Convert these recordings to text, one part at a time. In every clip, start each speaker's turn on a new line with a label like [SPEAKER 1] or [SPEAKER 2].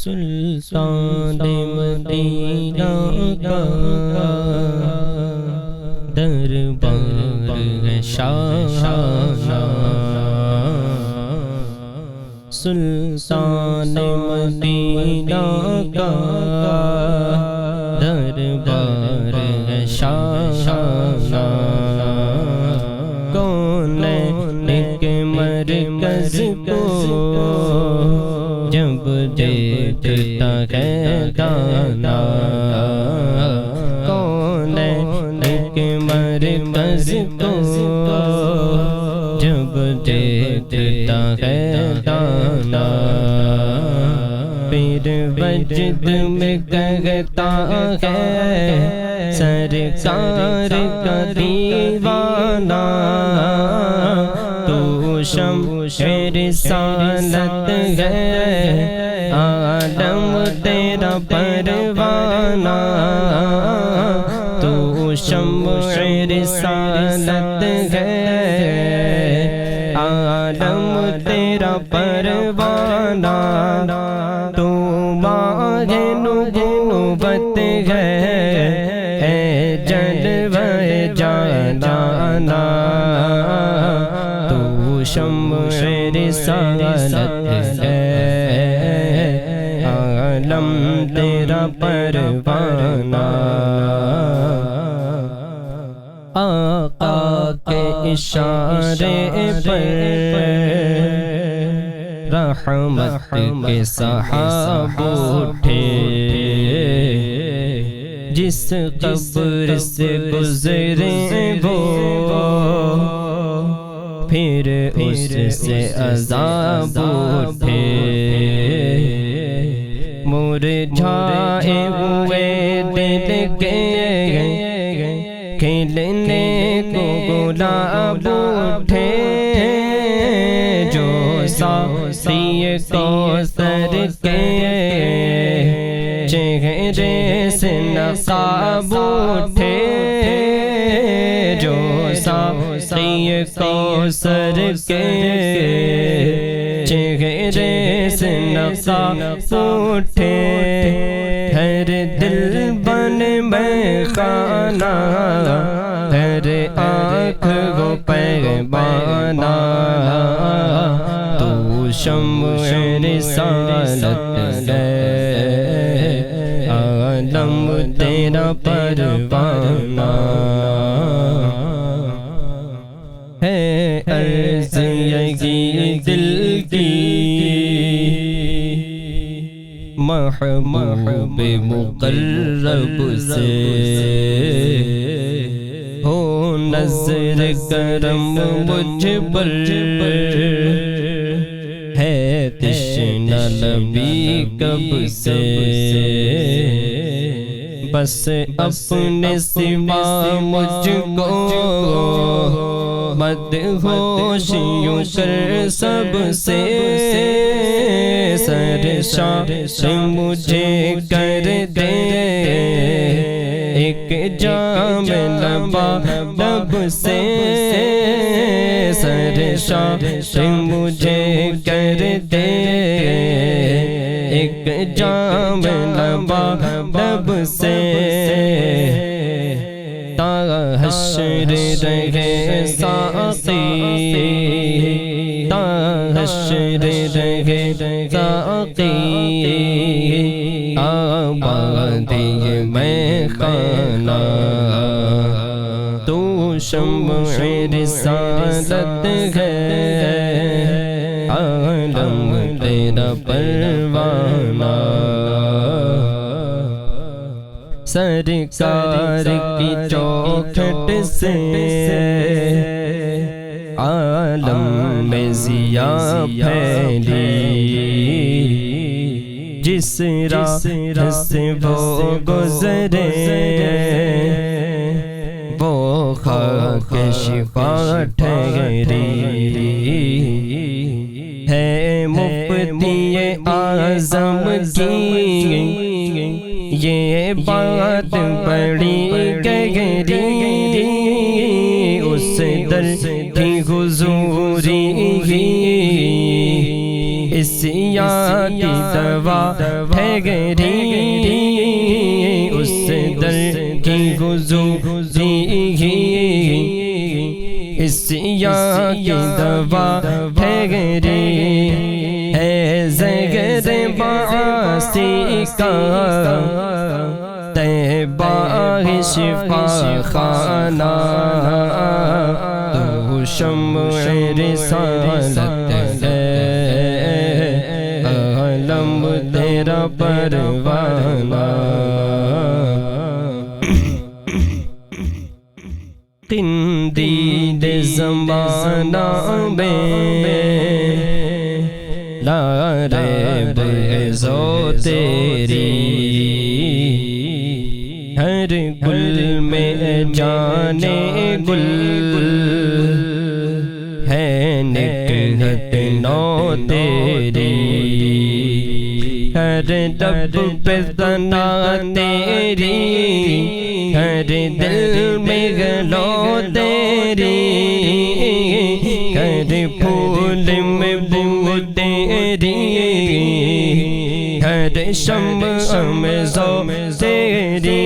[SPEAKER 1] سلطان مدینہ کا دربار ہے شاہانہ، سلطان مدینہ کا دربار ہے شاہانہ، کونین کے مرکز کو جب دیکھتا ہے دانا، کونین کے مرکز کو جب دیکھتا ہے دانا، پھر وجد میں کہتا ہے سرکار کا دیوانہ، تو شمع رسالت ہے عالم تیرا پروانہ، تو شمع رسالت ہے عالم تیرا پروانہ، تو ماہ نبوت ہے اے جلوہ جانانا، تو شمع رسالت ہے عالم تیرا پروانہ، آقا کے اشارے پر رحمت کے سحاب اٹھے، جس قبر سے گزرے وہ پھر اس سے عذاب اٹھے، مرجھائے ہوئے دل کے کھلنے کو گلاب اٹھے، جو ساقی کوثر کے چہرے سے نقاب اٹھے، جو ساقی کوثر کے چہرے سے نقاب اٹھے، ہر دل بن میں خانہ، ہر آنکھ کو پیمانہ، تو شمع رسالت ہے عالم تیرا پروانہ، ہے عرض یہی دل کی محبوب مقرب سے، ہو نظر کرم مجھ پر، ہے تشنہ لبی کب سے، بس اپنے سوا مجھ کو مدہوش یوں کر سب سے، سرشار مجھے کر دے ایک جام لب سے، سرشار مجھے کر دے ایک جام لب سے، تا حشر رہے ساقی، تا حشر رہے ساقی، آبادی میں خانہ، تو شمع رسالت ہے عالم تیرا پروانہ، سرکار کی چوکھٹ سے عالم میں ضیاء پھیلی، جس راہ سے وہ گزرے وہ خاک شفا ٹھہری، ہے مفتی اعظم کی یہ بات بڑی گہری، اس در کی حضوری اس سیاہ کی دوا ہے گری اس درد کی گزری اس سیاہ کی دوا ہے گری ہے زہر باعثی کا طیبہ شفا خانہ تو شمع رسالت ہے عالم تیرا پروانہ قندیل زمانہ میں لا ریب ہے ذو تیری ہر گل میں جانے گل ہے نکہت نو تیری ہر دب پہ ثنا تیری ہر دل میں گلو تیری ہر پھول میں بو تیری ہر شمع میں ذو تیری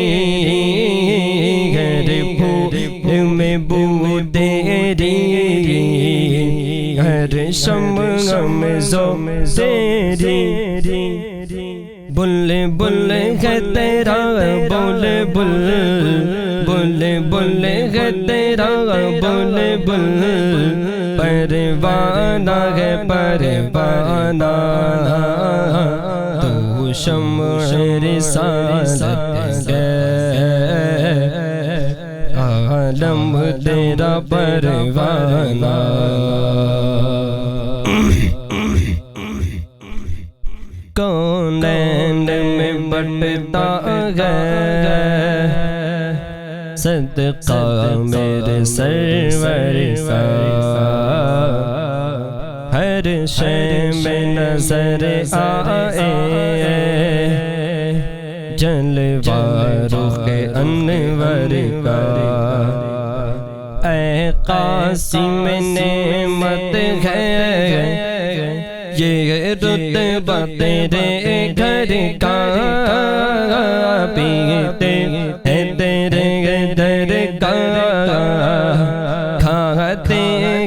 [SPEAKER 1] ہر پھول میں بو تیری ہر شمع میں ذو تیری بل بل ہے تیرا بل بل بل بل ہے تیرا بل بل پروانہ ہے پروانہ تو شمع رسالت ہے عالم تیرا پروانہ کونین میں بٹتا ہے صدقہ میرے سرور کا ہر شے میں نظر آئے جلوہ رخ انور کا اے قاسم نعمت ہے یہ رتبہ تیرے گھر کا پیتے ہیں تیرے در کا کھاتے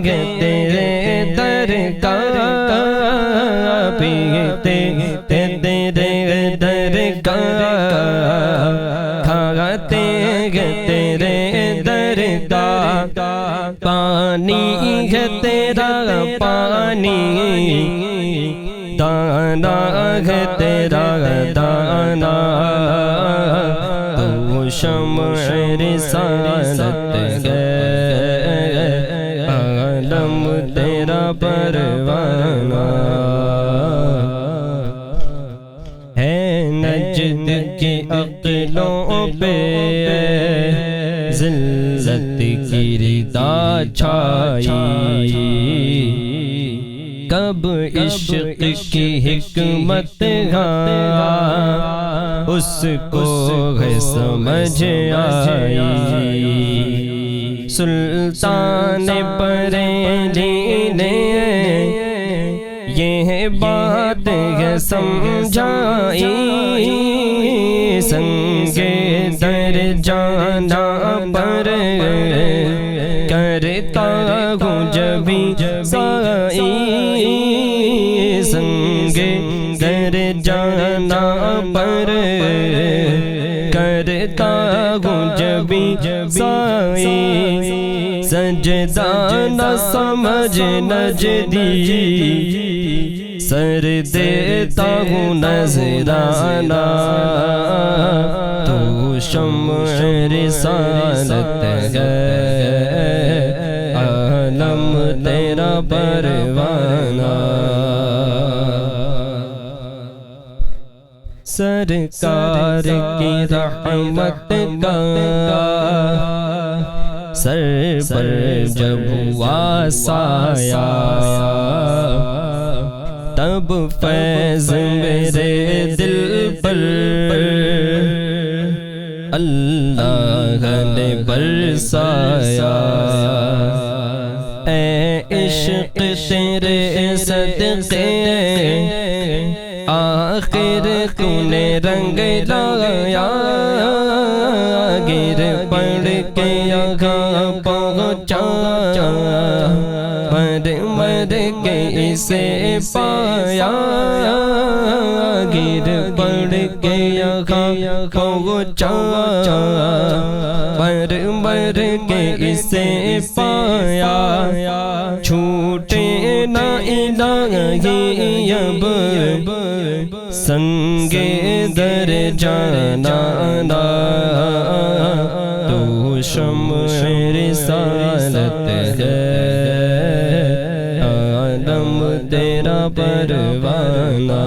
[SPEAKER 1] ہیں تیرے در کا پیتے ہیں تیرے در کا کھاتے ہیں تیرے در کا پانی ہے تیرا پانی دانا ہے تیرا دانا تو شمع رسالت ہے عالم تیرا پروانہ ہے نجد کی عقلوں پہ ذلت کی ردا چھائی کب عشق کی حکمت اس کو ہے سمجھ آئی سلطان بریلی نے یہ بات ہے سمجھائی سنگ در جانا پر کرتا ہوں جبھی سائی سنگ در جانا پر کرتا ہوں جبھی سائی سجدہ نہ سمجھ نجدی سر دیتا ہوں نذرانہ تو شمع رسالت ہے عالم تیرا پروانہ سرکار کی رحمت کا سر پر جب ہوا سایہ تب فیض میرے دل پر اللہ نے برسایا اے عشق تیرے صدقے آخر تو نے رنگ لایا گر پڑ کے یہاں پہنچا مر کے اسے پایا گر پڑ کے یہاں پہنچا مر کے اسے پایا چھوٹے نہ الہی اب سنگے در جانا تو شمع رسالت ہے عالم تیرا پروانہ